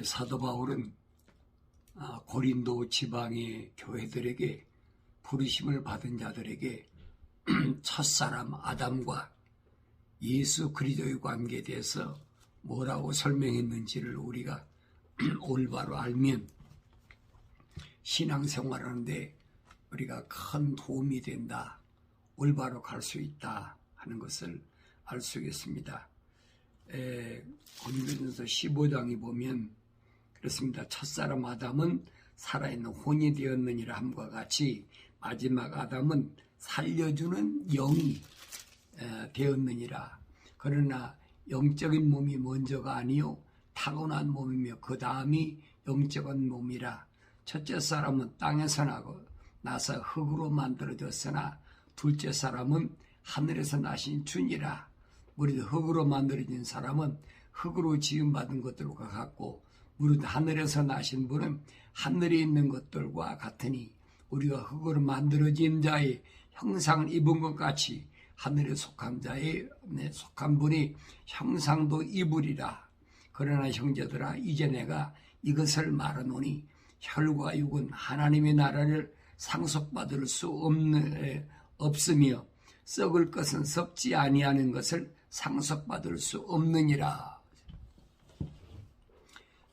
사도 바울은 고린도 지방의 교회들에게, 부르심을 받은 자들에게 첫사람 아담과 예수 그리스도의 관계에 대해서 뭐라고 설명했는지를 우리가 올바로 알면 신앙생활하는데 우리가 큰 도움이 된다, 올바로 갈 수 있다 하는 것을 알 수 있겠습니다. 고린도전서 15장에 보면 그렇습니다. 첫사람 아담은 살아있는 혼이 되었느니라 함과 같이 마지막 아담은 살려주는 영이 되었느니라. 그러나 영적인 몸이 먼저가 아니요 타고난 몸이며 그 다음이 영적인 몸이라. 첫째 사람은 땅에서 나서 흙으로 만들어졌으나 둘째 사람은 하늘에서 나신 주니라. 무릇 흙으로 만들어진 사람은 흙으로 지음받은 것들과 같고 무릇 하늘에서 나신 분은 하늘에 있는 것들과 같으니 우리가 흙으로 만들어진 자의 형상을 입은 것 같이 하늘에 속한 자의 속한 분이 형상도 입으리라. 그러나 형제들아, 이제 내가 이것을 말하노니 혈과 육은 하나님의 나라를 상속받을 수 없으며 썩을 것은 썩지 아니하는 것을 상속받을 수 없느니라.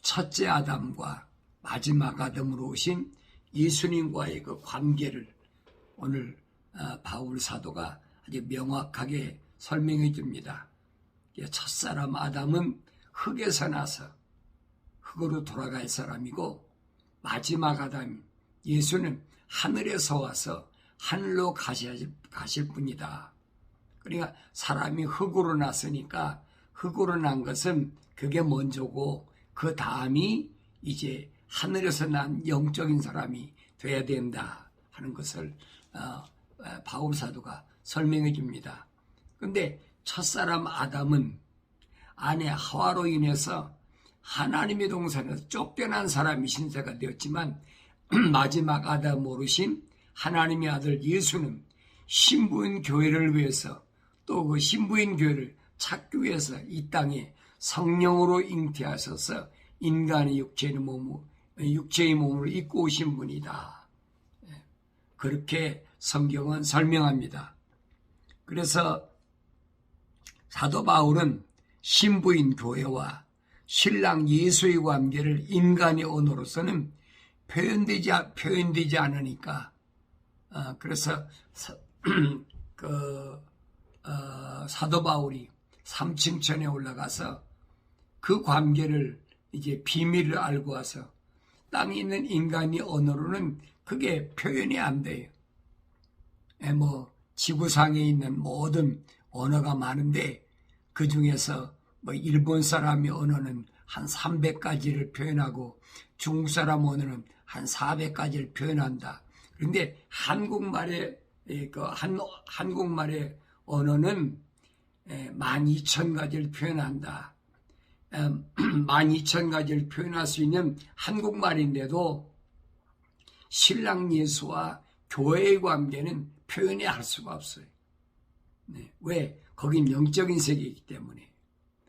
첫째 아담과 마지막 아담으로 오신 예수님과의 그 관계를 오늘 바울 사도가 아주 명확하게 설명해 줍니다. 첫사람 아담은 흙에서 나서 흙으로 돌아갈 사람이고, 마지막 아담 예수는 하늘에서 와서 하늘로 가실 분이다. 그러니까 사람이 흙으로 났으니까 흙으로 난 것은 그게 먼저고 그 다음이 이제 하늘에서 난 영적인 사람이 돼야 된다 하는 것을 바울 사도가 설명해 줍니다. 그런데 첫사람 아담은 아내 하와로 인해서 하나님의 동산에서 쫓겨난 사람이 신세가 되었지만 마지막 아담 오르신 하나님의 아들 예수는 신부인 교회를 위해서, 또 그 신부인 교회를 찾기 위해서 이 땅에 성령으로 잉태하셔서 인간의 육체의 몸을 입고 오신 분이다. 그렇게 성경은 설명합니다. 그래서 사도 바울은 신부인 교회와 신랑 예수의 관계를 인간의 언어로서는 표현되지 않으니까, 그래서 사도 바울이 3층천에 올라가서 그 관계를 이제 비밀을 알고 와서 땅에 있는 인간의 언어로는 그게 표현이 안 돼요. 지구상에 있는 모든 언어가 많은데 그 중에서 일본 사람의 언어는 한 300가지를 표현하고 중국 사람 언어는 한 400가지를 표현한다. 그런데 한국말의 언어는 12,000가지를 표현한다. 12,000가지를 표현할 수 있는 한국말인데도 신랑 예수와 교회의 관계는 표현이 할 수가 없어요. 왜? 거긴 영적인 세계이기 때문에.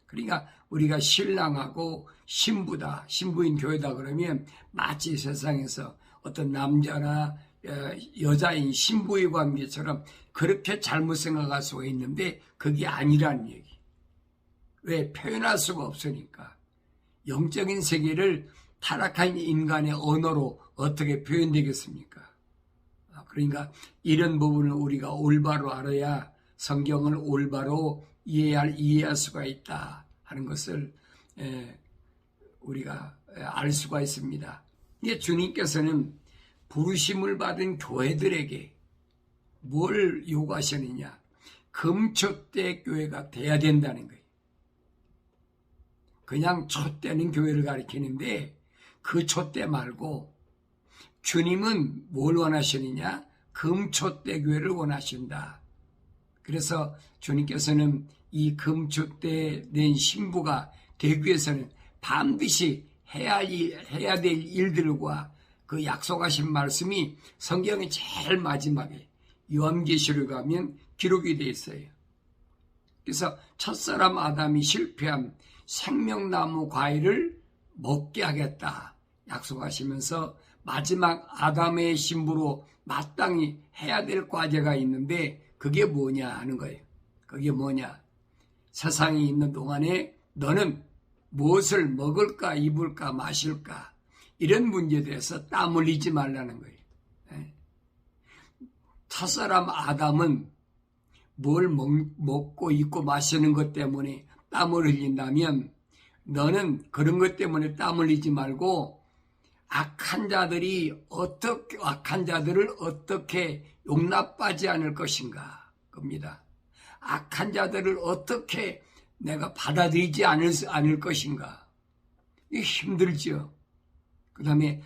그러니까 우리가 신랑하고 신부다, 신부인 교회다 그러면 마치 세상에서 어떤 남자나 여자인 신부의 관계처럼 그렇게 잘못 생각할 수가 있는데 그게 아니라는 얘기. 왜? 표현할 수가 없으니까. 영적인 세계를 타락한 인간의 언어로 어떻게 표현되겠습니까? 그러니까 이런 부분을 우리가 올바로 알아야 성경을 올바로 이해할 수가 있다 하는 것을 우리가 알 수가 있습니다. 이제 주님께서는 부르심을 받은 교회들에게 뭘 요구하시느냐? 금초대 교회가 돼야 된다는 거예요. 그냥 촛대는 교회를 가리키는데 그 촛대 말고 주님은 뭘 원하시느냐? 금초대 교회를 원하신다. 그래서 주님께서는 이 금초대 낸 신부가 되기 위해서는 반드시 해야 될 일들과 그 약속하신 말씀이 성경의 제일 마지막에 요한계시록 가면 기록이 되어 있어요. 그래서 첫사람 아담이 실패한 생명나무 과일을 먹게 하겠다 약속하시면서 마지막 아담의 신부로 마땅히 해야 될 과제가 있는데 그게 뭐냐 하는 거예요. 그게 뭐냐? 세상에 있는 동안에 너는 무엇을 먹을까 입을까 마실까 이런 문제에 대해서 땀 흘리지 말라는 거예요. 첫사람 아담은 뭘 먹고 입고 마시는 것 때문에 땀을 흘린다면 너는 그런 것 때문에 땀 흘리지 말고 악한 자들을 어떻게 용납하지 않을 것인가 겁니다. 악한 자들을 어떻게 내가 받아들이지 않을 것인가. 이게 힘들죠. 그 다음에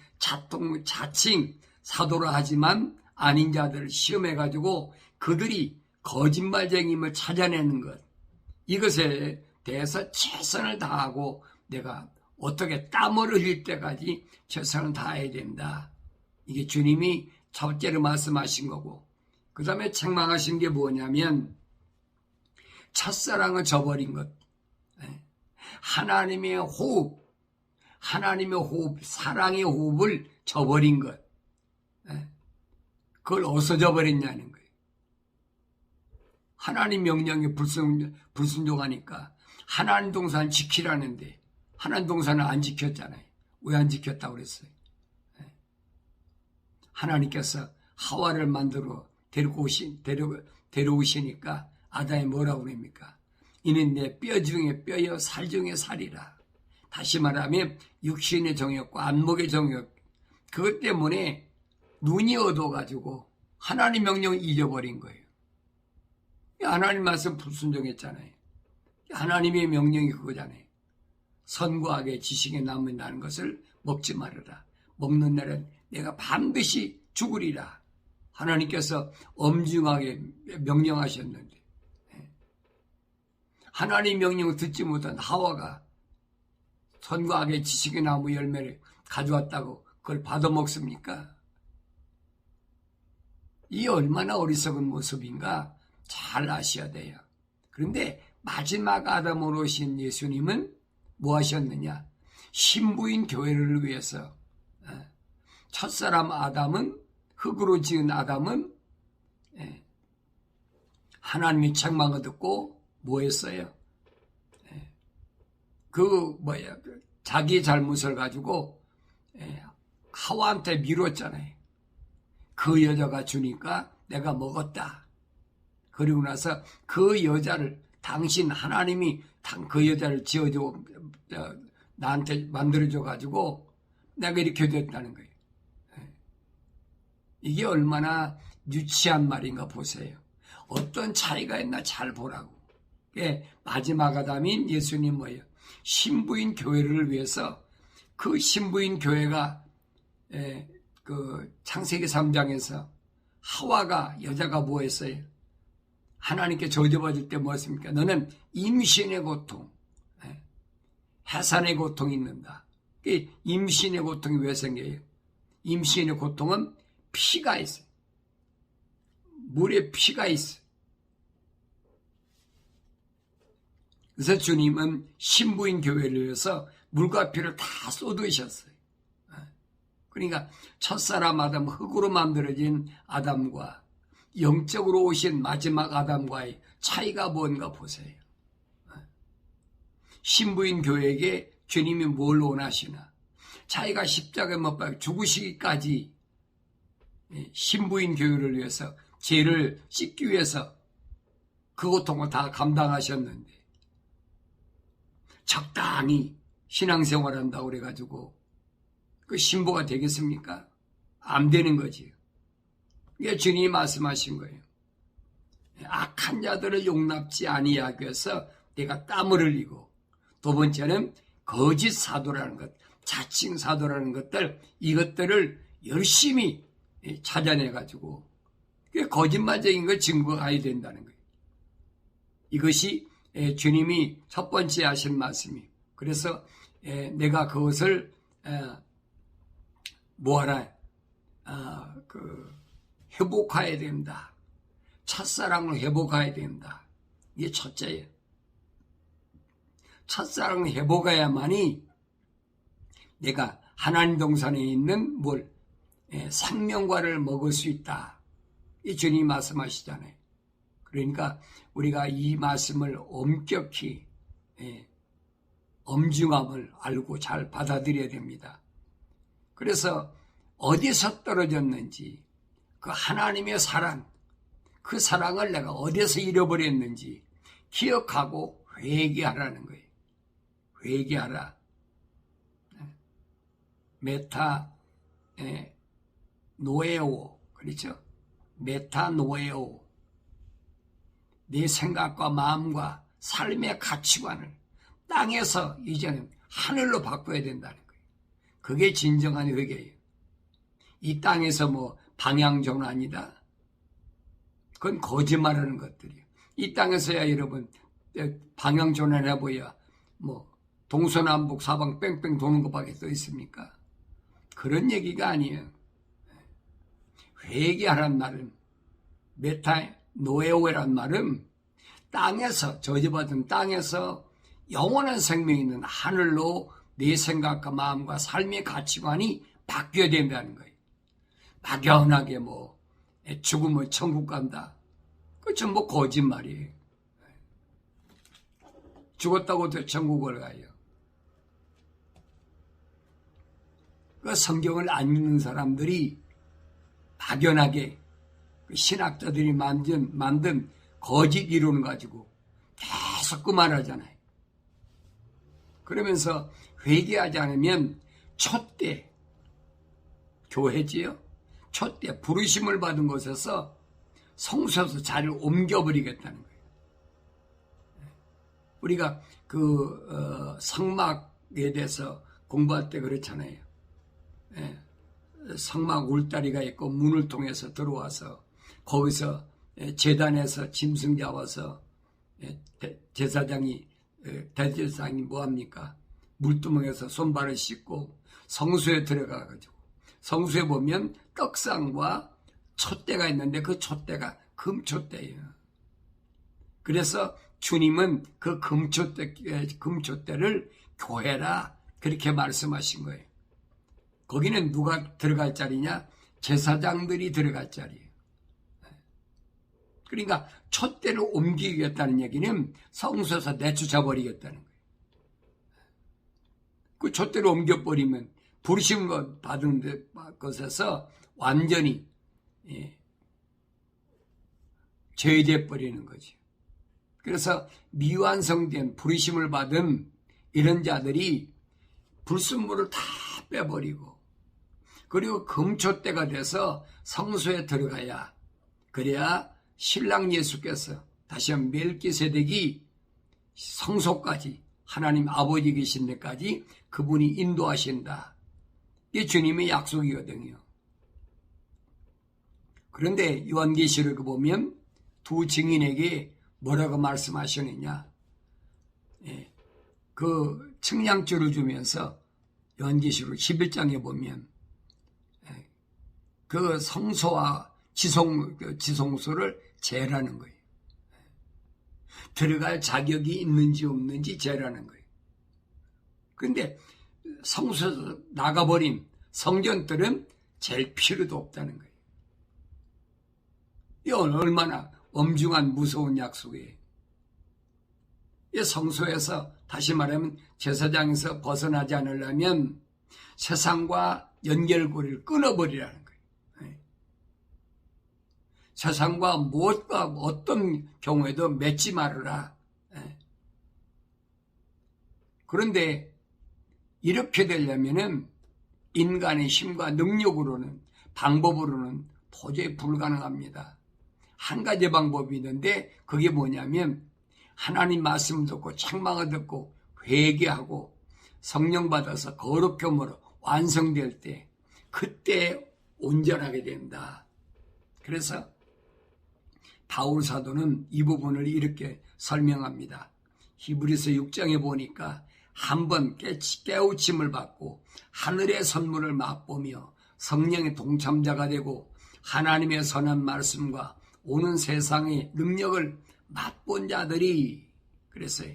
자칭 사도라 하지만 아닌 자들을 시험해가지고 그들이 거짓말쟁임을 찾아내는 것. 이것에 대해서 최선을 다하고 내가 어떻게 땀을 흘릴 때까지 최선을 다해야 된다. 이게 주님이 첫째로 말씀하신 거고 그 다음에 책망하신 게 뭐냐면 첫사랑을 저버린 것. 하나님의 호흡, 사랑의 호흡을 저버린 것. 그걸 어디서 저버렸냐는 거예요. 하나님 명령에 불순종하니까 하나님 동산 지키라는데 하나님 동산을 안 지켰잖아요. 왜 안 지켰다고 그랬어요? 하나님께서 하와를 만들어 데려오시니까 아담이 뭐라고 그럽니까? 이는 내 뼈 중에 뼈여 살 중에 살이라. 다시 말하면 육신의 정욕과 안목의 정욕 그것 때문에 눈이 어두워가지고 하나님 명령을 잊어버린 거예요. 하나님 말씀 불순종했잖아요. 하나님의 명령이 그거잖아요. 선과 악의 지식에 남는다는 것을 먹지 말아라. 먹는 날은 내가 반드시 죽으리라. 하나님께서 엄중하게 명령하셨는데 하나님 명령을 듣지 못한 하와가 선과 악의 지식의 나무 열매를 가져왔다고 그걸 받아먹습니까? 이 얼마나 어리석은 모습인가 잘 아셔야 돼요. 그런데 마지막 아담으로 오신 예수님은 뭐 하셨느냐? 신부인 교회를 위해서 첫사람 아담은 흙으로 지은 아담은 하나님의 책망을 듣고 뭐 했어요? 자기 잘못을 가지고 하와한테 미뤘잖아요. 그 여자가 주니까 내가 먹었다. 그리고 나서 그 여자를 하나님이 그 여자를 지어줘 나한테 만들어줘 가지고 내가 이렇게 됐다는 거예요. 이게 얼마나 유치한 말인가 보세요. 어떤 차이가 있나 잘 보라고. 마지막 아담인 예수님 뭐예요? 신부인 교회를 위해서 그 신부인 교회가 그 창세기 3장에서 하와가 여자가 뭐 했어요? 하나님께 저주받을 때 뭐 했습니까? 너는 임신의 고통, 해산의 고통이 있는다. 임신의 고통이 왜 생겨요? 임신의 고통은 피가 있어요. 물에 피가 있어요. 그래서 주님은 신부인 교회를 위해서 물과 피를 다 쏟으셨어요. 그러니까 첫사람 아담, 흙으로 만들어진 아담과 영적으로 오신 마지막 아담과의 차이가 뭔가 보세요. 신부인 교회에게 주님이 뭘 원하시나? 자기가 십자가에 못 박혀 죽으시기까지 신부인 교회를 위해서 죄를 씻기 위해서 그 고통을 다 감당하셨는데 적당히 신앙생활한다고 그래가지고 그 신부가 되겠습니까? 안 되는 거지요. 이게 주님이 말씀하신 거예요. 악한 자들을 용납지 아니하기 위해서 내가 땀을 흘리고 두 번째는 거짓 사도라는 것, 자칭 사도라는 것들 이것들을 열심히 찾아내가지고 거짓말적인 걸 증거해야 된다는 거예요. 이것이 주님이 첫 번째 하신 말씀이에요. 그래서 내가 그것을 뭐하라 회복해야 된다. 첫사랑을 회복해야 된다. 이게 첫째예요. 첫사랑을 회복해야만이 내가 하나님 동산에 있는 생명과를 먹을 수 있다. 이 주님이 말씀하시잖아요. 그러니까 우리가 이 말씀을 엄격히 엄중함을 알고 잘 받아들여야 됩니다. 그래서 어디서 떨어졌는지, 그 하나님의 사랑, 그 사랑을 내가 어디서 잃어버렸는지 기억하고 회개하라는 거예요. 회개하라. 메타 노에오, 그렇죠? 메타 노에오. 내 생각과 마음과 삶의 가치관을 땅에서 이제는 하늘로 바꿔야 된다는 거예요. 그게 진정한 회개예요. 이 땅에서 방향전환이다. 그건 거짓말하는 것들이에요. 이 땅에서야 여러분 방향전환 해보야 동서남북 사방 뺑뺑 도는 것밖에 써 있습니까? 그런 얘기가 아니에요. 회개하란 말은 메타 노에오란 말은 땅에서, 저주받은 땅에서 영원한 생명이 있는 하늘로 내 생각과 마음과 삶의 가치관이 바뀌어야 된다는 거예요. 막연하게 죽으면 천국 간다. 그건 전부 거짓말이에요. 죽었다고 또 천국을 가요. 그 성경을 안 읽는 사람들이 막연하게 그 신학자들이 만든 거짓 이론을 가지고 계속 그 말하잖아요. 그러면서 회개하지 않으면 촛대, 교회지요? 촛대, 부르심을 받은 곳에서 성소에서 자리를 옮겨버리겠다는 거예요. 우리가 성막에 대해서 공부할 때 그렇잖아요. 성막 울다리가 있고 문을 통해서 들어와서 거기서 제단에서 짐승 잡아서 대제사장이 뭐합니까? 물두멍에서 손발을 씻고 성소에 들어가가지고 성소에 보면 떡상과 촛대가 있는데 그 촛대가 금촛대예요. 그래서 주님은 그 금촛대를 교회라 그렇게 말씀하신 거예요. 거기는 누가 들어갈 자리냐? 제사장들이 들어갈 자리예요. 그러니까 촛대를 옮기겠다는 얘기는 성소에서 내쫓아버리겠다는 거예요. 그 촛대를 옮겨버리면 부르심 받은 것에서 완전히 제외돼버리는 거죠. 그래서 미완성된 부르심을 받은 이런 자들이 불순물을 다 빼버리고 그리고 금촛대가 돼서 성소에 들어가야 그래야 신랑 예수께서 다시 한번 멜기세덱이 성소까지 하나님 아버지 계신 데까지 그분이 인도하신다. 이게 주님의 약속이거든요. 그런데 요한계시록을 보면 두 증인에게 뭐라고 말씀하셨느냐. 그 측량줄을 주면서 요한계시록 11장에 보면 그 성소와 지성소를 재라는 거예요. 들어갈 자격이 있는지 없는지 재라는 거예요. 그런데 성소에서 나가버린 성전들은 잴 필요도 없다는 거예요. 이건 얼마나 엄중한 무서운 약속이에요. 이 성소에서 다시 말하면 제사장에서 벗어나지 않으려면 세상과 연결고리를 끊어버리라는 거예요. 세상과 무엇과 어떤 경우에도 맺지 말으라. 그런데 이렇게 되려면은 인간의 힘과 능력으로는 방법으로는 도저히 불가능합니다. 한 가지 방법이 있는데 그게 뭐냐면 하나님 말씀을 듣고 책망을 듣고 회개하고 성령 받아서 거룩함으로 완성될 때 그때 온전하게 된다. 그래서 바울 사도는 이 부분을 이렇게 설명합니다. 히브리서 6장에 보니까 한번 깨우침을 받고 하늘의 선물을 맛보며 성령의 동참자가 되고 하나님의 선한 말씀과 오는 세상의 능력을 맛본 자들이 그랬어요.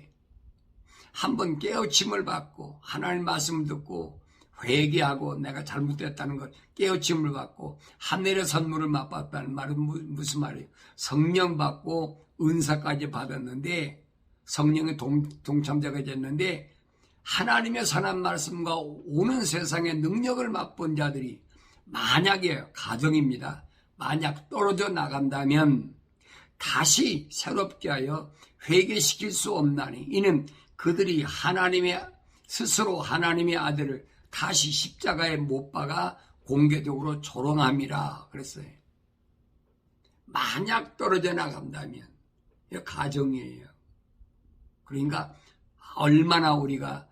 한번 깨우침을 받고 하나님 말씀을 듣고 회개하고 내가 잘못됐다는 걸 깨우침을 받고 하늘의 선물을 맛봤다는 말은 무슨 말이에요? 성령 받고 은사까지 받았는데 성령의 동참자가 됐는데 하나님의 선한 말씀과 오는 세상의 능력을 맛본 자들이 만약에 가정입니다. 만약 떨어져 나간다면 다시 새롭게 하여 회개시킬 수 없나니 이는 그들이 스스로 하나님의 아들을 다시 십자가에 못 박아 공개적으로 조롱함이라 그랬어요. 만약 떨어져 나간다면 이 가정이에요. 그러니까 얼마나 우리가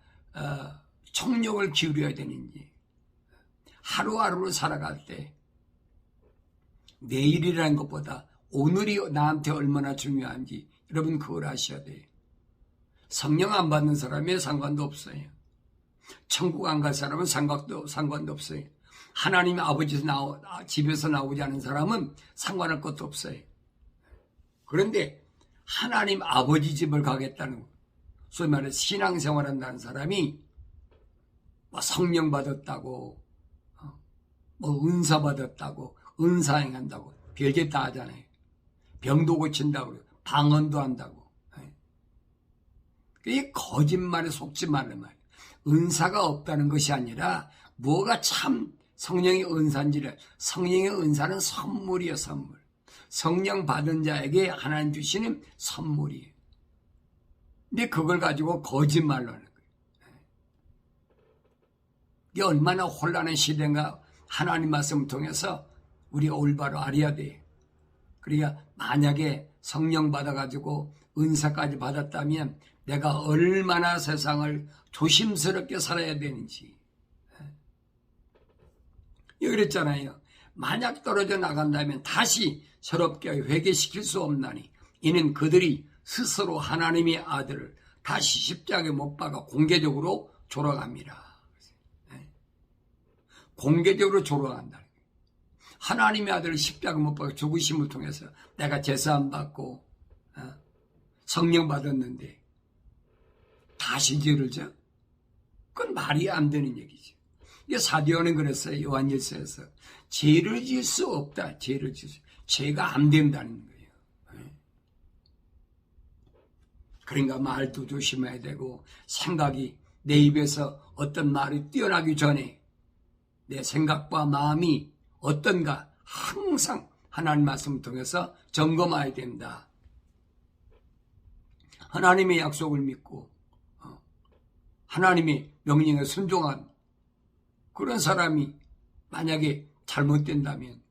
총력을 기울여야 되는지 하루하루를 살아갈 때 내일이라는 것보다 오늘이 나한테 얼마나 중요한지 여러분 그걸 아셔야 돼요. 성령 안 받는 사람에 상관도 없어요. 천국 안 갈 사람은 상관도 없어요. 하나님 아버지 집에서 나오지 않은 사람은 상관할 것도 없어요. 그런데 하나님 아버지 집을 가겠다는, 소위 말해 신앙생활 한다는 사람이 뭐 성령 받았다고 뭐 은사 받았다고 은사행한다고 별게 다 하잖아요. 병도 고친다고 방언도 한다고. 이게 거짓말에 속지 말란 말이에요. 은사가 없다는 것이 아니라 뭐가 참 성령의 은사인지를, 성령의 은사는 선물이에요. 선물. 성령 받은 자에게 하나님 주시는 선물이에요. 근데 그걸 가지고 거짓말로 하는 거예요. 이게 얼마나 혼란한 시대인가 하나님 말씀을 통해서 우리가 올바로 알아야 돼요. 그러니까 만약에 성령 받아가지고 은사까지 받았다면 내가 얼마나 세상을 조심스럽게 살아야 되는지. 그랬잖아요. 만약 떨어져 나간다면 다시 새롭게 회개시킬 수 없나니 이는 그들이 스스로 하나님의 아들을 다시 십자가에 못 박아 공개적으로 조롱합니다. 공개적으로 조롱한다. 하나님의 아들을 십자가에 못 박아 죽으심을 통해서 내가 제사 안 받고 성령 받았는데 다시 죄를 져? 그건 말이 안 되는 얘기죠. 이게 사도요한은 그랬어요. 요한일서에서 죄를 지을 수 없다. 죄를 지을 수, 죄가 안 된다는 거예요. 그러니까 말도 조심해야 되고 생각이 내 입에서 어떤 말이 뛰어나기 전에 내 생각과 마음이 어떤가 항상 하나님 말씀을 통해서 점검해야 된다. 하나님의 약속을 믿고 하나님의 명령에 순종한 그런 사람이 만약에 잘못된다면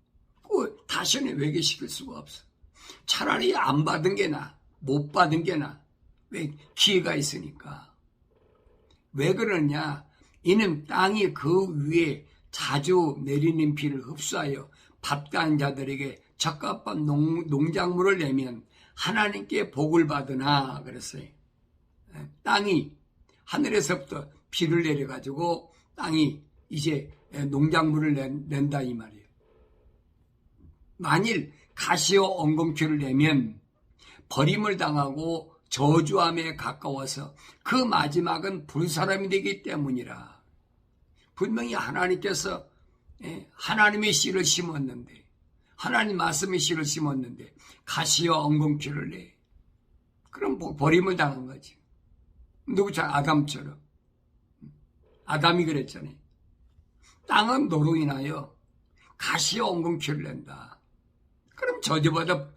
다시는 회개시킬 수가 없어. 차라리 안 받은 게 나아. 못 받은 게 나아. 왜? 기회가 있으니까. 왜 그러냐? 이는 땅이 그 위에 자주 내리는 비를 흡수하여 밭가는 자들에게 적합한 농작물을 내면 하나님께 복을 받으나 그랬어요. 땅이 하늘에서부터 비를 내려가지고 땅이 이제 농작물을 낸다 이 말이에요. 만일 가시와 엉겅퀴를 내면 버림을 당하고 저주함에 가까워서 그 마지막은 불사람이 되기 때문이라. 분명히 하나님께서 하나님의 씨를 심었는데 하나님 말씀의 씨를 심었는데 가시와 엉겅퀴를 내. 그럼 버림을 당한 거지. 누구처럼? 아담처럼. 아담이 그랬잖아요. 땅은 너로 인하여 가시와 엉겅퀴를 낸다. 그럼 저주받아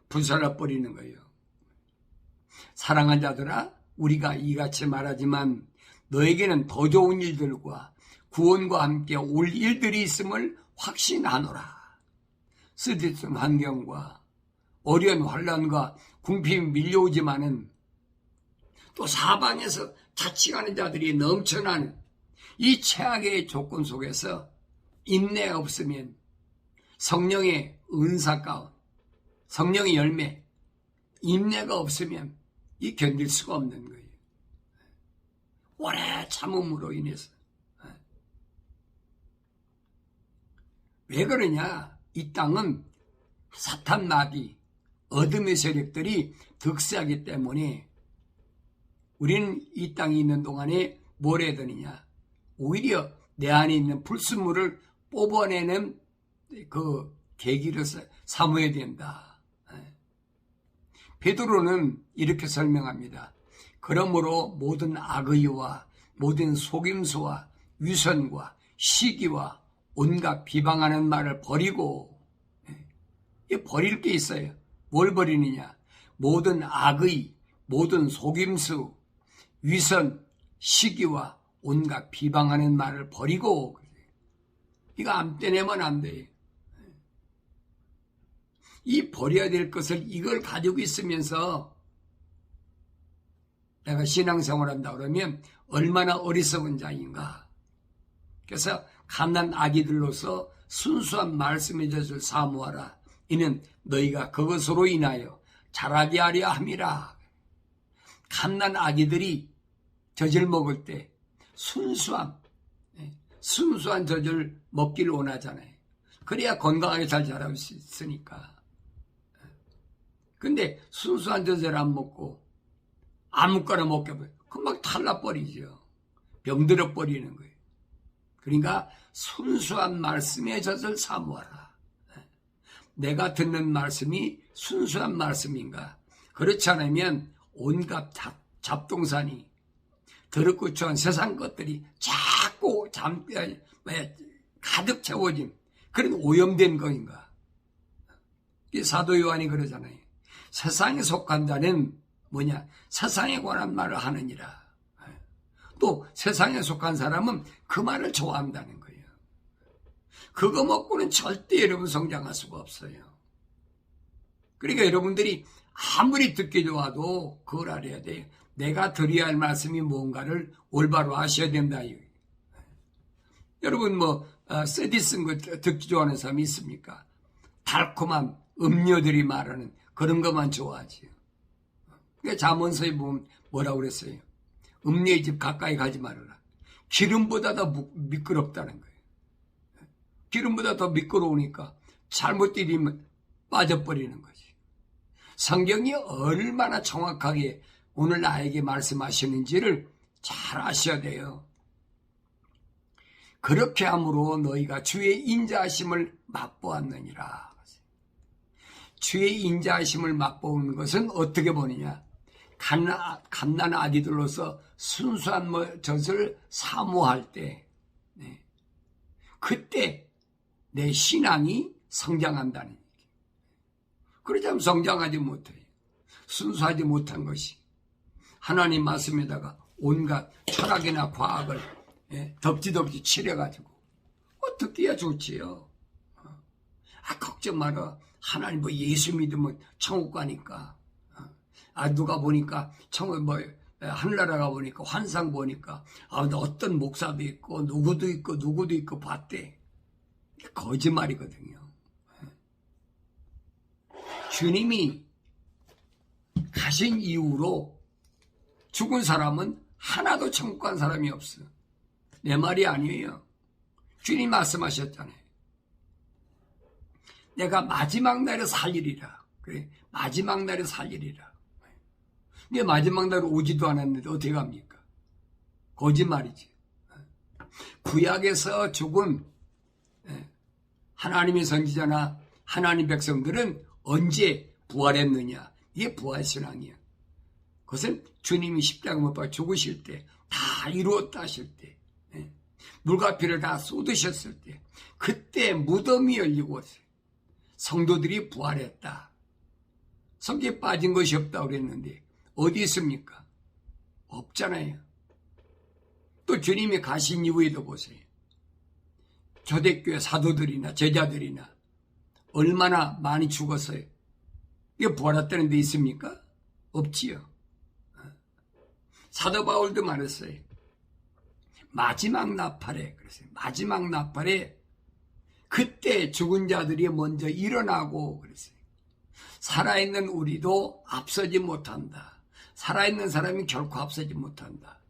불살라 버리는 거예요. 사랑한 자들아, 우리가 이같이 말하지만 너에게는 더 좋은 일들과 구원과 함께 올 일들이 있음을 확신하노라. 쓰디쓴 환경과 어려운 환란과 궁핍이 밀려오지만은 또 사방에서 자칭하는 자들이 넘쳐나는 이 최악의 조건 속에서 인내가 없으면 성령의 은사 가운, 성령의 열매, 인내가 없으면 이 견딜 수가 없는 거예요. 오래 참음으로 인해서. 왜 그러냐? 이 땅은 사탄 마귀, 어둠의 세력들이 득세하기 때문에 우리는 이 땅에 있는 동안에 뭘 해야 되느냐? 오히려 내 안에 있는 불순물을 뽑아내는 그 계기를 삼아야 된다. 베드로는 이렇게 설명합니다. 그러므로 모든 악의와 모든 속임수와 위선과 시기와 온갖 비방하는 말을 버리고, 버릴 게 있어요. 뭘 버리느냐? 모든 악의, 모든 속임수, 위선, 시기와 온갖 비방하는 말을 버리고, 이거 안 떼내면 안 돼. 이 버려야 될 것을 이걸 가지고 있으면서 내가 신앙생활 한다 그러면 얼마나 어리석은 자인가. 그래서 갓난 아기들로서 순수한 말씀의 젖을 사모하라. 이는 너희가 그것으로 인하여 자라게 하려 함이라. 갓난 아기들이 젖을 먹을 때 순수한 젖을 먹기를 원하잖아요. 그래야 건강하게 잘 자랄 수 있으니까. 근데 순수한 젖을 안 먹고 아무거나 먹게 하면 금방 탈나버리죠. 병들어 버리는 거예요. 그러니까 순수한 말씀의 젖을 사모하라. 내가 듣는 말씀이 순수한 말씀인가? 그렇지 않으면 온갖 잡동사니 더럽고 추한 세상 것들이 자꾸 가득 채워진 그런 오염된 거인가? 사도 요한이 그러잖아요. 세상에 속한 자는 뭐냐? 세상에 관한 말을 하느니라. 또 세상에 속한 사람은 그 말을 좋아한다는 거예요. 그거 먹고는 절대 여러분 성장할 수가 없어요. 그러니까 여러분들이 아무리 듣기 좋아도 그걸 알아야 돼요. 내가 드려야 할 말씀이 뭔가를 올바로 아셔야 된다. 여러분 CD 쓴 거 듣기 좋아하는 사람이 있습니까? 달콤한 음료들이 말하는 그런 것만 좋아하지요. 그러니까 잠언서에 보면 뭐라고 그랬어요? 음료의 집 가까이 가지 말아라. 기름보다 더 미끄럽다는 거예요. 기름보다 더 미끄러우니까 잘못 들이면 빠져버리는 거지. 성경이 얼마나 정확하게 오늘 나에게 말씀하시는지를 잘 아셔야 돼요. 그렇게 함으로 너희가 주의 인자하심을 맛보았느니라. 주의 인자하심을 맛보는 것은 어떻게 보느냐? 갓난 아기들로서 순수한 젖을 사모할 때, 그때 내 신앙이 성장한다는 얘기예요. 그러지 않으면 성장하지 못해요. 순수하지 못한 것이 하나님 말씀에다가 온갖 철학이나 과학을 덕지덕지 칠해가지고 듣기야 좋지요. 걱정 마라. 하나님 예수 믿으면 천국 가니까. 누가 보니까 하늘나라 가 보니까 환상 보니까 어떤 목사도 있고 누구도 있고 봤대. 거짓말이거든요. 주님이 가신 이후로 죽은 사람은 하나도 천국 간 사람이 없어. 내 말이 아니에요. 주님 말씀하셨잖아요. 내가 마지막 날에 살리리라. 그래, 마지막 날에 살리리라. 근데 마지막 날에 오지도 않았는데 어떻게 갑니까? 거짓말이지. 구약에서 죽은 하나님의 선지자나 하나님 백성들은 언제 부활했느냐? 이게 부활신앙이야. 그것은 주님이 십자가 못 박혀 죽으실 때, 다 이루었다 하실 때, 물과 피를 다 쏟으셨을 때, 그때 무덤이 열리고 성도들이 부활했다. 성경에 빠진 것이 없다고 그랬는데 어디 있습니까? 없잖아요. 또 주님이 가신 이후에도 보세요. 초대교회 사도들이나 제자들이나 얼마나 많이 죽었어요. 이게 부활했다는 데 있습니까? 없지요. 사도 바울도 말했어요. 마지막 나팔에, 그랬어요. 마지막 나팔에 그때 죽은 자들이 먼저 일어나고 그랬어요. 살아있는 우리도 앞서지 못한다. 살아있는 사람이 결코 앞서지 못한다.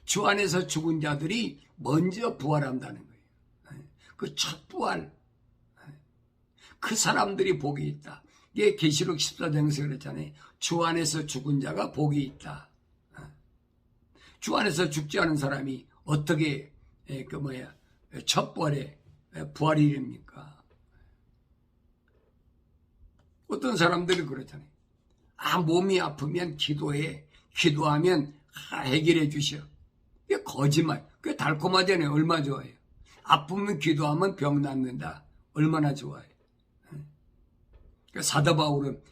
주 안에서 죽은 자들이 먼저 부활한다는 거예요. 그 첫 부활. 그 사람들이 복이 있다. 이게 계시록 14장에서 그랬잖아요. 주 안에서 죽은 자가 복이 있다. 주 안에서 죽지 않은 사람이 어떻게 첫벌의 부활일입니까? 어떤 사람들이 그러잖아요. 몸이 아프면 기도해. 기도하면 해결해 주셔. 이게 거짓말. 그게 달콤하잖아요. 얼마나 좋아요. 아프면 기도하면 병 낫는다. 얼마나 좋아요. 사도 바울은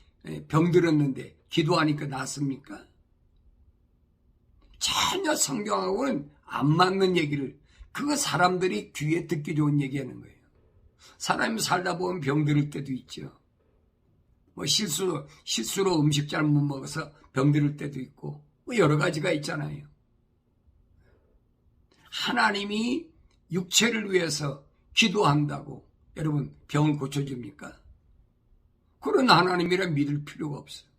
병 들었는데 기도하니까 낫습니까? 전혀 성경하고는 안 맞는 얘기를, 그거 사람들이 귀에 듣기 좋은 얘기하는 거예요. 사람이 살다 보면 병 들을 때도 있죠. 실수로 음식 잘못 먹어서 병 들을 때도 있고, 여러 가지가 있잖아요. 하나님이 육체를 위해서 기도한다고 여러분 병을 고쳐줍니까? 그런 하나님이라 믿을 필요가 없어요.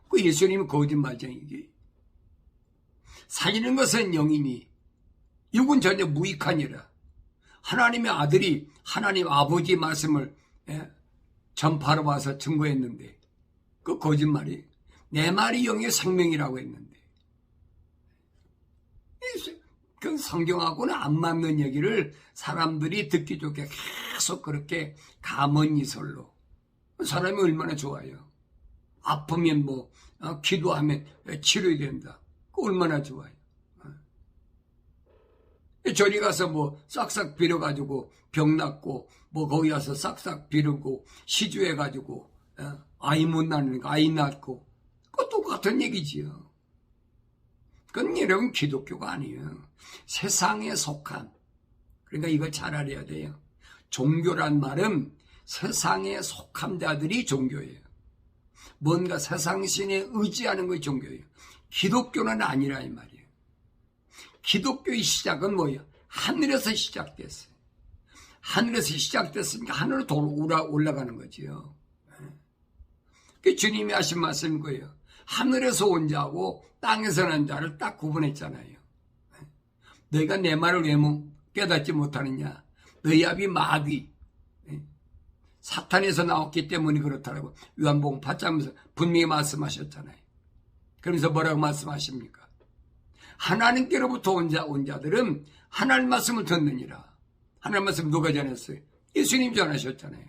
그 예수님은 거짓말쟁이지. 살리는 것은 영이니 육은 전혀 무익하니라. 하나님의 아들이 하나님 아버지 말씀을 전파로 와서 증거했는데 그 거짓말이, 내 말이 영의 생명이라고 했는데 그 성경하고는 안 맞는 얘기를 사람들이 듣기 좋게 계속 그렇게 가문이설로. 사람이 얼마나 좋아요. 아프면 기도하면 치료해야 된다. 그 얼마나 좋아요. 저리 가서 싹싹 빌어가지고 병 낫고 거기 가서 싹싹 빌고 시주해가지고 아이 못 낳으니까 아이 낳고, 그거 똑같은 얘기지요. 그건 여러분 기독교가 아니에요. 세상에 속한, 그러니까 이거 잘 알아야 돼요. 종교란 말은 세상에 속한 자들이 종교예요. 뭔가 세상신에 의지하는 것이 종교예요. 기독교는 아니라 이 말이에요. 기독교의 시작은 뭐예요? 하늘에서 시작됐어요. 하늘에서 시작됐으니까 하늘로 올라가는 거지요. 그 주님이 하신 말씀인 거예요. 하늘에서 온 자하고 땅에서 난 자를 딱 구분했잖아요. 너희가 내 말을 왜 깨닫지 못하느냐? 너희 아비 마귀, 사탄에서 나왔기 때문에 그렇다라고 요한복음 8장에서 분명히 말씀하셨잖아요. 그러면서 뭐라고 말씀하십니까? 하나님께로부터 온 자들은 하나님 말씀을 듣느니라. 하나님 말씀 누가 전했어요? 예수님 전하셨잖아요.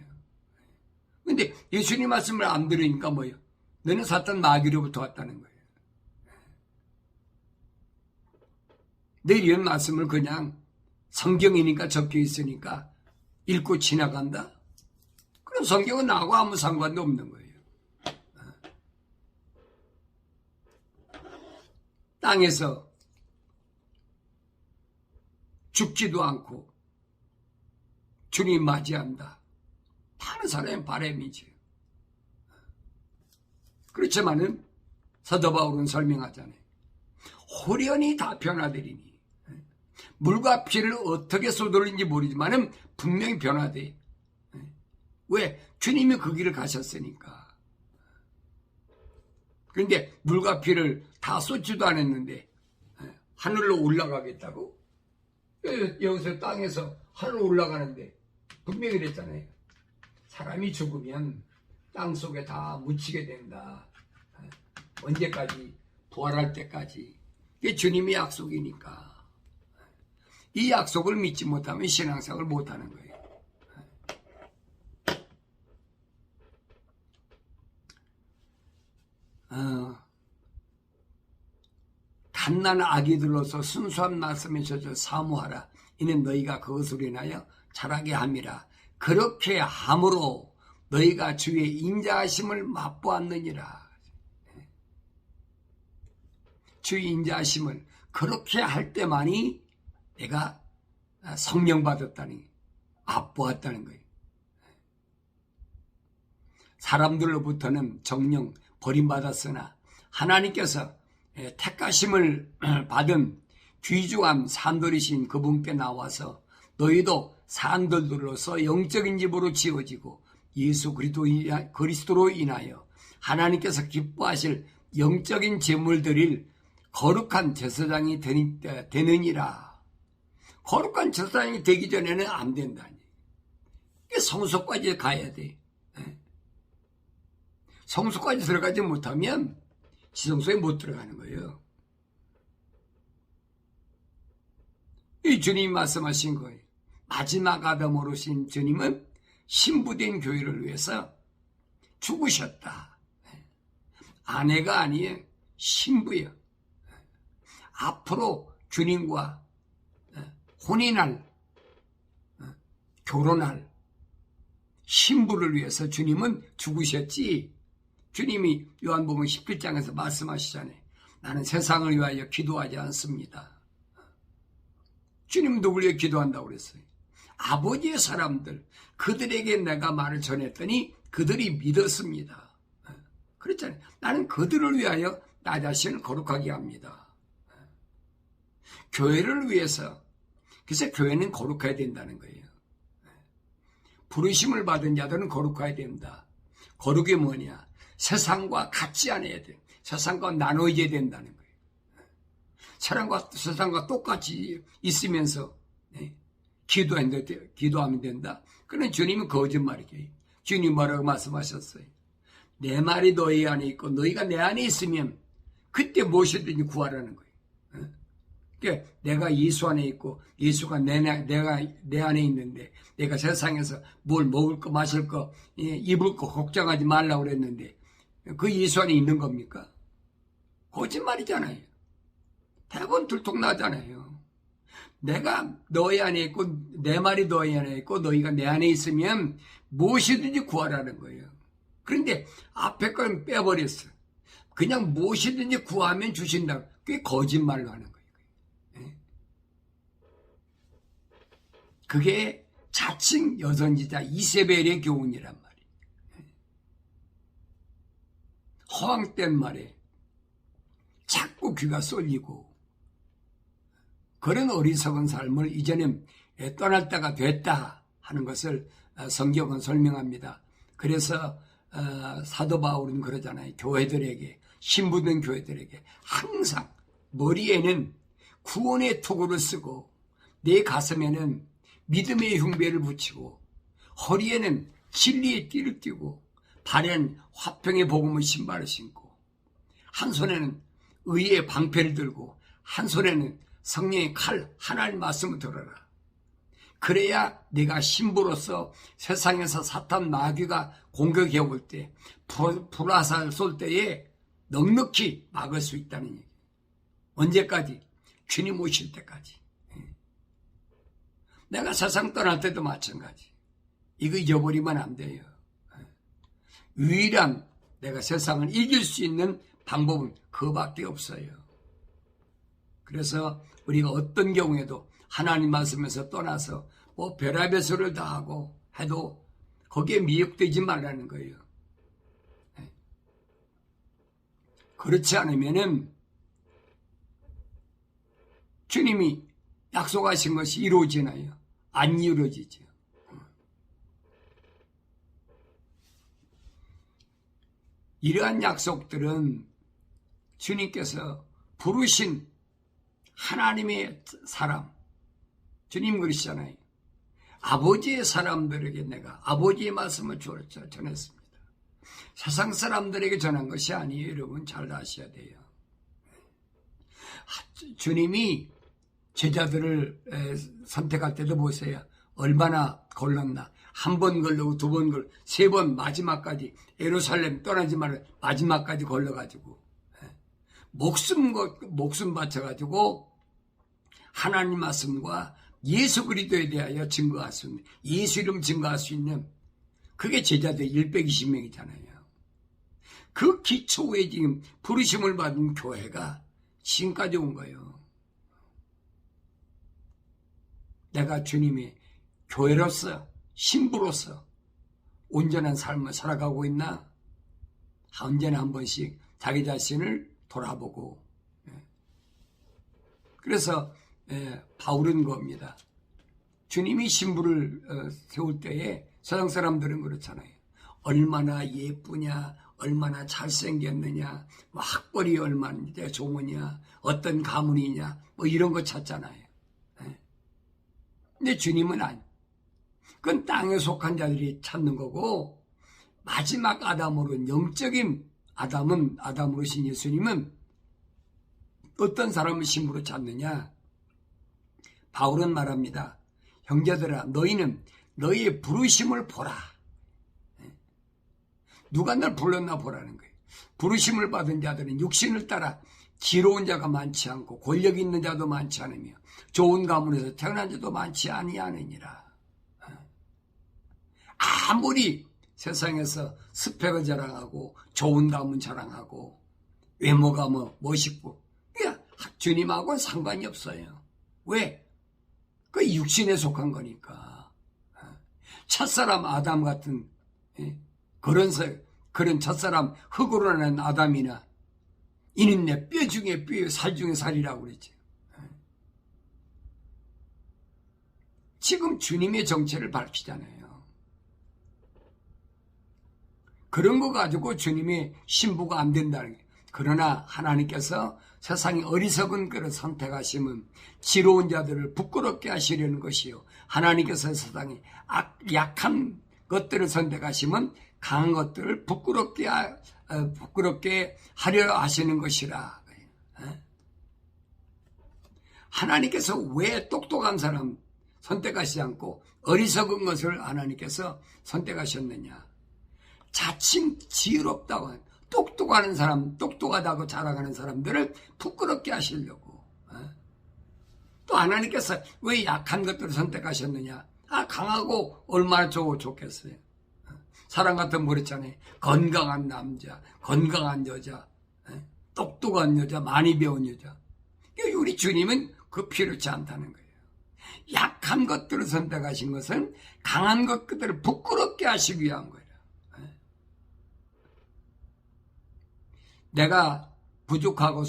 근데 예수님 말씀을 안 들으니까 뭐예요? 너는 사탄 마귀로부터 왔다는 거예요. 내 이런 말씀을 그냥 성경이니까 적혀 있으니까 읽고 지나간다? 그럼 성경은 나하고 아무 상관도 없는 거예요. 땅에서 죽지도 않고 주님 맞이한다. 많은 사람의 바람이지. 그렇지만은 사도 바울은 설명하잖아요. 호련히 다 변화되리니. 물과 피를 어떻게 쏟을는지 모르지만은 분명히 변화돼. 왜? 주님이 그 길을 가셨으니까. 그런데 물과 피를 다 쏟지도 않았는데 하늘로 올라가겠다고? 여기서 땅에서 하늘로 올라가는데 분명히 그랬잖아요. 사람이 죽으면 땅 속에 다 묻히게 된다. 언제까지? 부활할 때까지. 이게 주님의 약속이니까. 이 약속을 믿지 못하면 신앙생활을 못하는 거예요. 갓난 아기들로서 순수한 말씀에 젖어 사모하라. 이는 너희가 그것으로 인하여 자라게 함이라. 그렇게 함으로 너희가 주의 인자하심을 맛보았느니라. 주의 인자하심을 그렇게 할 때만이 내가 성령 받았다니 맛보았다는 거예요. 사람들로부터는 정령 버림받았으나 하나님께서 택하심을 받은 귀중한 산돌이신 그분께 나와서 너희도 산돌들로서 영적인 집으로 지어지고 예수 그리스도로 인하여 하나님께서 기뻐하실 영적인 제물 드릴 거룩한 제사장이 되느니라. 거룩한 제사장이 되기 전에는 안 된다니. 성소까지 가야 돼. 성소까지 들어가지 못하면 지성소에 못 들어가는 거예요. 이 주님이 말씀하신 거예요. 마지막 아담으로 오신 주님은 신부된 교회를 위해서 죽으셨다. 아내가 아니에요. 신부예요. 앞으로 주님과 혼인할, 결혼할 신부를 위해서 주님은 죽으셨지. 주님이 요한복음 17장에서 말씀하시잖아요. 나는 세상을 위하여 기도하지 않습니다. 주님 누구를 위해 기도한다고 그랬어요? 아버지의 사람들, 그들에게 내가 말을 전했더니 그들이 믿었습니다. 그랬잖아요. 나는 그들을 위하여 나 자신을 거룩하게 합니다. 교회를 위해서. 그래서 교회는 거룩해야 된다는 거예요. 부르심을 받은 자들은 거룩해야 된다. 거룩이 뭐냐? 세상과 같지 않아야 돼. 세상과 나눠져야 된다는 거예요. 세상과 똑같이 있으면서 기도하면 된다. 그는 주님은 거짓말이에요. 주님 뭐라고 말씀하셨어요? 내 말이 너희 안에 있고 너희가 내 안에 있으면 그때 무엇이든지 구하라는 거예요. 그러니까 내가 예수 안에 있고 예수가 내가 내 안에 있는데 내가 세상에서 뭘 먹을 거 마실 거 입을 거 걱정하지 말라고 그랬는데 그 예수 안에 있는 겁니까? 거짓말이잖아요. 대부분 들통나잖아요. 내가 너희 안에 있고 내 말이 너희 안에 있고 너희가 내 안에 있으면 무엇이든지 구하라는 거예요. 그런데 앞에 건 빼버렸어. 그냥 무엇이든지 구하면 주신다. 그게 거짓말로 하는 거예요. 그게 자칭 여선지자 이세벨의 교훈이란 말이에요. 허황된 말에 자꾸 귀가 쏠리고 그런 어리석은 삶을 이제는 떠날 때가 됐다 하는 것을 성경은 설명합니다. 그래서 사도 바울은 그러잖아요. 교회들에게, 신부된 교회들에게 항상 머리에는 구원의 토구를 쓰고 내 가슴에는 믿음의 흉배를 붙이고 허리에는 진리의 띠를 띠고 발에는 화평의 복음의 신발을 신고 한 손에는 의의 방패를 들고 한 손에는 성령의 칼 하나님 말씀을 들어라. 그래야 내가 신부로서 세상에서 사탄 마귀가 공격해 올 때 불화살 쏠 때에 넉넉히 막을 수 있다는 얘기. 언제까지? 주님 오실 때까지. 내가 세상 떠날 때도 마찬가지. 이거 잊어버리면 안 돼요. 유일한 내가 세상을 이길 수 있는 방법은 그밖에 없어요. 그래서 우리가 어떤 경우에도 하나님 말씀에서 떠나서 뭐 별의별 소리를 다 하고 해도 거기에 미혹되지 말라는 거예요. 그렇지 않으면은 주님이 약속하신 것이 이루어지나요? 안 이루어지죠. 이러한 약속들은 주님께서 부르신 하나님의 사람, 주님 그러시잖아요. 아버지의 사람들에게 내가 아버지의 말씀을 전했습니다. 세상 사람들에게 전한 것이 아니에요. 여러분 잘 아셔야 돼요. 주님이 제자들을 선택할 때도 보세요. 얼마나 걸렀나. 한 번 걸르고 두 번 걸고 세 번 마지막까지 예루살렘 떠나지 말고 마지막까지 걸러가지고 목숨 바쳐가지고 하나님 말씀과 예수 그리스도에 대하여 증거할 수 있는, 예수 이름 증거할 수 있는 그게 제자들 120명이잖아요. 그 기초에 지금 부르심을 받은 교회가 지금까지 온 거예요. 내가 주님의 교회로서 신부로서 온전한 삶을 살아가고 있나? 언제나 한 번씩 자기 자신을 돌아보고 그래서 바울은 겁니다. 주님이 신부를 세울 때에 세상 사람들은 그렇잖아요. 얼마나 예쁘냐, 얼마나 잘생겼느냐, 뭐 학벌이 얼마나 좋으냐, 어떤 가문이냐, 뭐 이런 거 찾잖아요. 근데 주님은 아니. 그건 땅에 속한 자들이 찾는 거고 마지막 아담으로 영적인 아담으로 신 예수님은 어떤 사람을 신부로 찾느냐? 바울은 말합니다. 형제들아, 너희는 너희의 부르심을 보라. 누가 널 불렀나 보라는 거예요. 부르심을 받은 자들은 육신을 따라 지로운 자가 많지 않고 권력 있는 자도 많지 않으며 좋은 가문에서 태어난 자도 많지 아니하느니라. 아무리 세상에서 스펙을 자랑하고 좋은 가문 자랑하고 외모가 멋있고 주님하고는 상관이 없어요. 왜? 그 육신에 속한 거니까. 첫사람 아담 같은 그런 첫사람 흙으로 난 아담이나 이는 내 뼈 중에 뼈, 살 중에 살이라고 그랬지. 지금 주님의 정체를 밝히잖아요. 그런 거 가지고 주님의 신부가 안 된다는 거예요. 그러나 하나님께서 세상에 어리석은 그를 선택하시면 지로운 자들을 부끄럽게 하시려는 것이요. 하나님께서 세상에 약한 것들을 선택하시면 강한 것들을 부끄럽게 하려 하시는 것이라. 하나님께서 왜 똑똑한 사람 선택하시지 않고 어리석은 것을 하나님께서 선택하셨느냐. 자칭 지혜롭다고 똑똑한 사람, 똑똑하다고 자랑하는 사람들을 부끄럽게 하시려고. 또 하나님께서 왜 약한 것들을 선택하셨느냐. 강하고 얼마나 좋겠어요. 사람 같은 분 그랬잖아요. 건강한 남자, 건강한 여자, 똑똑한 여자, 많이 배운 여자. 우리 주님은 그 필요치 않다는 거예요. 약한 것들을 선택하신 것은 강한 것들을 부끄럽게 하시기 위한 거예요. 내가 부족하고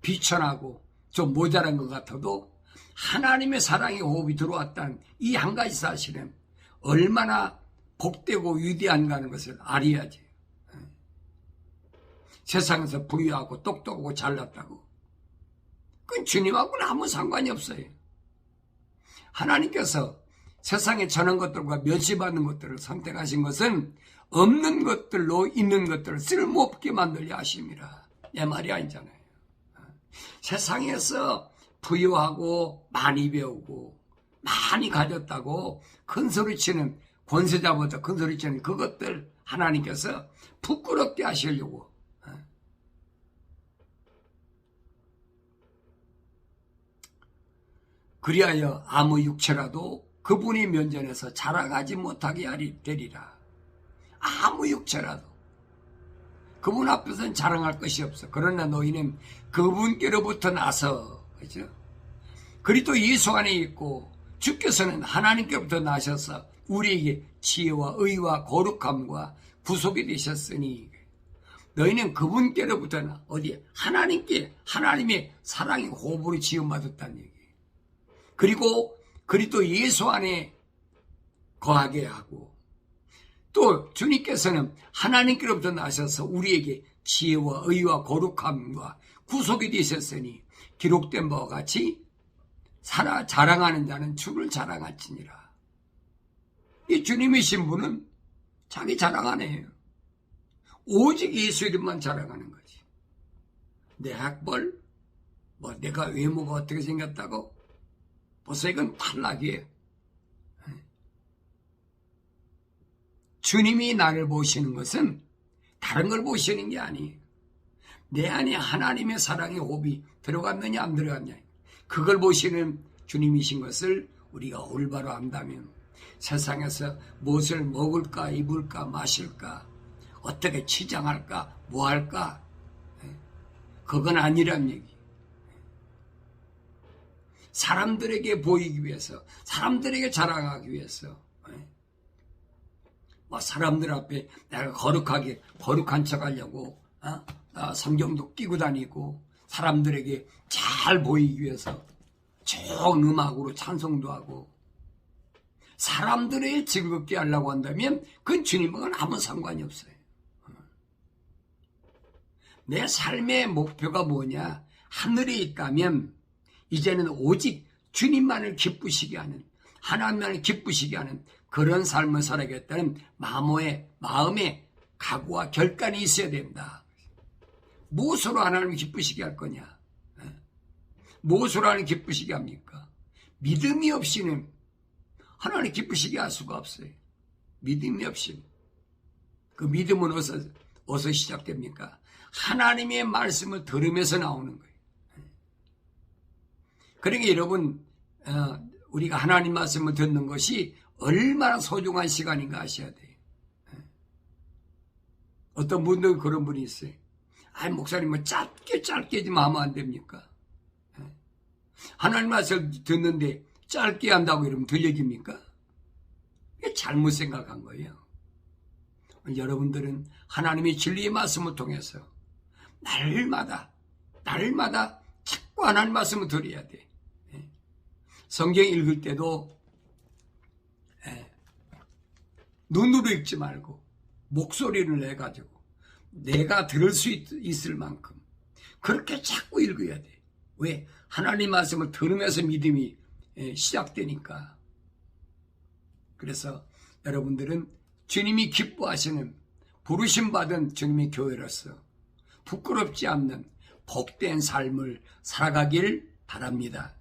비천하고 좀 모자란 것 같아도 하나님의 사랑의 호흡이 들어왔다는 이 한 가지 사실은 얼마나 복되고 위대한가는 것을 알아야지. 세상에서 부유하고 똑똑하고 잘났다고 그건 주님하고는 아무 상관이 없어요. 하나님께서 세상에 전한 것들과 멸시받는 것들을 선택하신 것은 없는 것들로 있는 것들을 쓸모없게 만들려 하심이라. 내 말이 아니잖아요. 세상에서 부유하고 많이 배우고 많이 가졌다고 큰소리치는 권세자보다 큰소리치는 그것들 하나님께서 부끄럽게 하시려고. 그리하여 아무 육체라도 그분이 면전에서 자랑하지 못하게 되리라. 아무 육체라도 그분 앞에서는 자랑할 것이 없어. 그러나 너희는 그분께로부터 나서, 그죠? 그리스도 예수 안에 있고 주께서는 하나님께로부터 나셔서 우리에게 지혜와 의와 거룩함과 구속이 되셨으니 너희는 그분께로부터 어디에? 하나님께, 하나님의 사랑의 호흡으로 지음받았다는 얘기. 그리고 그리스도 예수 안에 거하게 하고 또 주님께서는 하나님께로부터 나셔서 우리에게 지혜와 의와 거룩함과 구속이 되셨으니 기록된 바와 같이 자랑하는 자는 주를 자랑할지니라. 이 주님의 신부는 자기 자랑 안 해요. 오직 예수 이름만 자랑하는 거지. 내 학벌, 내가 외모가 어떻게 생겼다고? 벌써 이건 탈락이에요. 주님이 나를 보시는 것은 다른 걸 보시는 게 아니에요. 내 안에 하나님의 사랑의 호흡이 들어갔느냐 안 들어갔냐. 그걸 보시는 주님이신 것을 우리가 올바로 안다면 세상에서 무엇을 먹을까 입을까 마실까 어떻게 치장할까 뭐할까 그건 아니란 얘기. 사람들에게 보이기 위해서 사람들에게 자랑하기 위해서 사람들 앞에 내가 거룩한 척 하려고 성경도 끼고 다니고 사람들에게 잘 보이기 위해서 좋은 음악으로 찬송도 하고 사람들을 즐겁게 하려고 한다면 그건 주님과는 아무 상관이 없어요. 내 삶의 목표가 뭐냐? 하늘에 있다면 이제는 오직 주님만을 기쁘시게 하는 하나님만을 기쁘시게 하는 그런 삶을 살아야겠다는 마음의 각오와 결단이 있어야 된다. 무엇으로 하나님을 기쁘시게 할 거냐? 무엇으로 하나님 기쁘시게 합니까? 믿음이 없이는 하나님 기쁘시게 할 수가 없어요. 믿음이 없이는. 그 믿음은 어디서 시작됩니까? 하나님의 말씀을 들으면서 나오는 거예요. 그러니까 여러분, 우리가 하나님 말씀을 듣는 것이 얼마나 소중한 시간인가 아셔야 돼요. 어떤 분들은 그런 분이 있어요. 목사님, 뭐 짧게 좀 하면 안 됩니까? 하나님 말씀을 듣는데 짧게 한다고 이러면 들려집니까? 잘못 생각한 거예요. 여러분들은 하나님의 진리의 말씀을 통해서 날마다 자꾸 하나님 말씀을 들어야 돼. 성경 읽을 때도 눈으로 읽지 말고 목소리를 내가지고 내가 들을 수 있을 만큼 그렇게 자꾸 읽어야 돼. 왜? 하나님 말씀을 들으면서 믿음이 시작되니까. 그래서 여러분들은 주님이 기뻐하시는 부르심받은 주님의 교회로서 부끄럽지 않는 복된 삶을 살아가길 바랍니다.